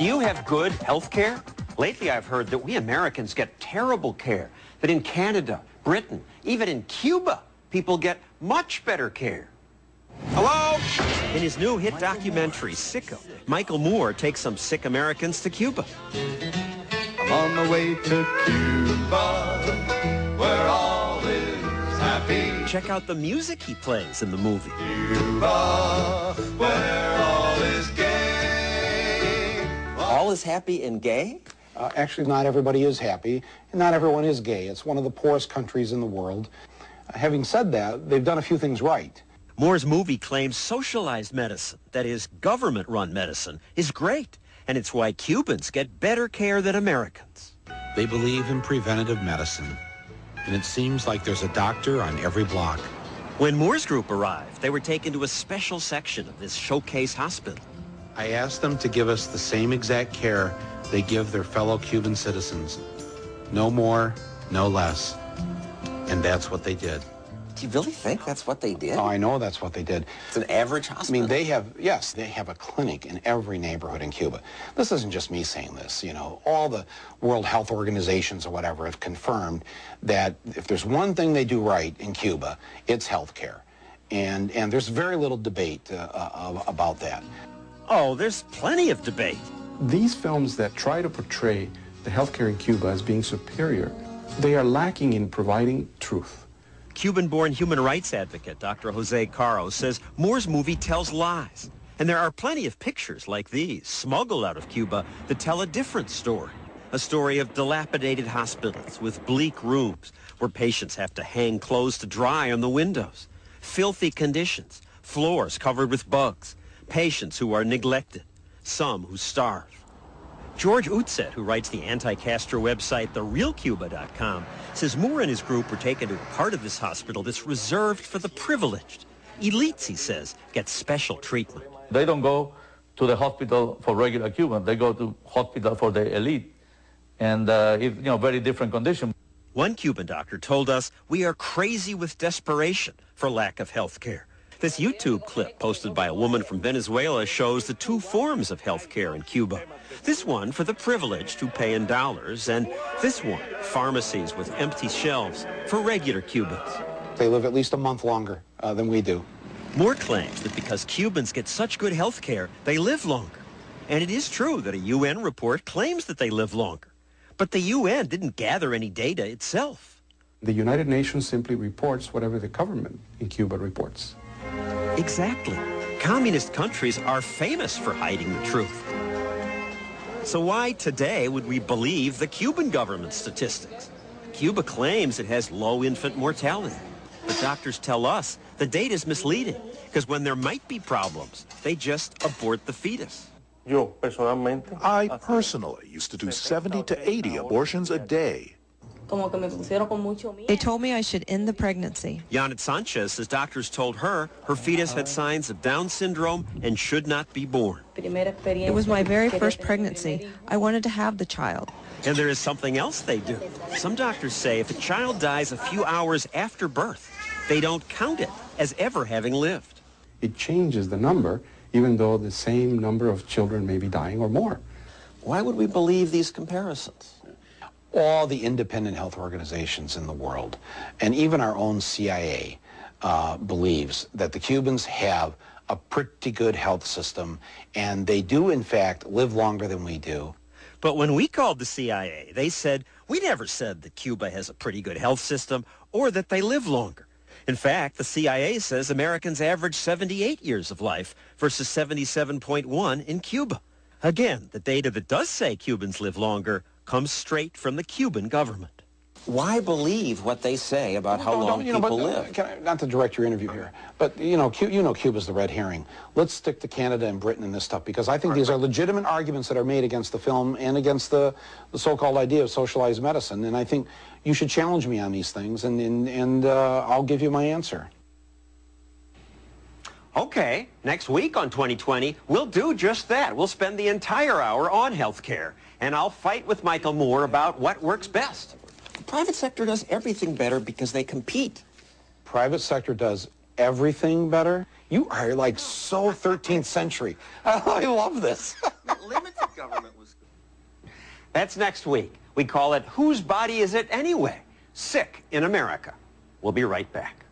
Do you have good health care? Lately, I've heard that we Americans get terrible care, that in Canada, Britain, even in Cuba, people get much better care. Hello? In his new hit documentary, Sicko, Michael Moore takes some sick Americans to Cuba. I'm on the way to Cuba, where all is happy. Check out the music he plays in the movie. Cuba, where all is gay. All is happy and gay? Actually, not everybody is happy, and not everyone is gay. It's one of the poorest countries in the world. Having said that, they've done a few things right. Moore's movie claims socialized medicine, that is, government-run medicine, is great, and it's why Cubans get better care than Americans. They believe in preventative medicine, and it seems like there's a doctor on every block. When Moore's group arrived, they were taken to a special section of this showcase hospital. I asked them to give us the same exact care they give their fellow Cuban citizens. No more, no less. And that's what they did. Do you really think that's what they did? Oh, I know that's what they did. It's an average hospital. I mean, they have a clinic in every neighborhood in Cuba. This isn't just me saying this, you know. All the World Health Organizations or whatever have confirmed that if there's one thing they do right in Cuba, it's health care. And there's very little debate about that. Oh, there's plenty of debate. These films that try to portray the healthcare in Cuba as being superior, they are lacking in providing truth. Cuban-born human rights advocate Dr. Jose Caro says Moore's movie tells lies. And there are plenty of pictures like these, smuggled out of Cuba, that tell a different story. A story of dilapidated hospitals with bleak rooms where patients have to hang clothes to dry on the windows. Filthy conditions, floors covered with bugs, patients who are neglected, some who starve. George Utzet, who writes the anti-Castro website TheRealCuba.com, says Moore and his group were taken to a part of this hospital that's reserved for the privileged. Elites, he says, get special treatment. They don't go to the hospital for regular Cubans. They go to hospital for the elite. And, very different condition. One Cuban doctor told us we are crazy with desperation for lack of health care. This YouTube clip posted by a woman from Venezuela shows the two forms of health care in Cuba. This one for the privileged who pay in dollars, and this one, pharmacies with empty shelves for regular Cubans. They live at least a month longer than we do. Moore claims that because Cubans get such good health care, they live longer. And it is true that a UN report claims that they live longer. But the UN didn't gather any data itself. The United Nations simply reports whatever the government in Cuba reports. Exactly. Communist countries are famous for hiding the truth. So why today would we believe the Cuban government's statistics? Cuba claims it has low infant mortality. But doctors tell us the data is misleading because when there might be problems, they just abort the fetus. I personally used to do 70 to 80 abortions a day. They told me I should end the pregnancy. Janet Sanchez says doctors told her fetus had signs of Down syndrome and should not be born. It was my very first pregnancy. I wanted to have the child. And there is something else they do. Some doctors say if a child dies a few hours after birth, they don't count it as ever having lived. It changes the number, even though the same number of children may be dying or more. Why would we believe these comparisons? All the independent health organizations in the world, and even our own CIA, believes that the Cubans have a pretty good health system, and they do, in fact, live longer than we do. But when we called the CIA, they said, we never said that Cuba has a pretty good health system or that they live longer. In fact, the CIA says Americans average 78 years of life versus 77.1 in Cuba. Again, the data that does say Cubans live longer comes straight from the Cuban government. Why believe what they say about how long people live? Not to direct your interview here, but Cuba's the red herring. Let's stick to Canada and Britain and this stuff, because I think these are legitimate arguments that are made against the film and against the so-called idea of socialized medicine. And I think you should challenge me on these things, and I'll give you my answer. Okay, next week on 2020, we'll do just that. We'll spend the entire hour on health care, and I'll fight with Michael Moore about what works best. The private sector does everything better because they compete. Private sector does everything better? You are like so 13th century. I love this. Limited government That's next week. We call it Whose Body Is It Anyway? Sick in America. We'll be right back.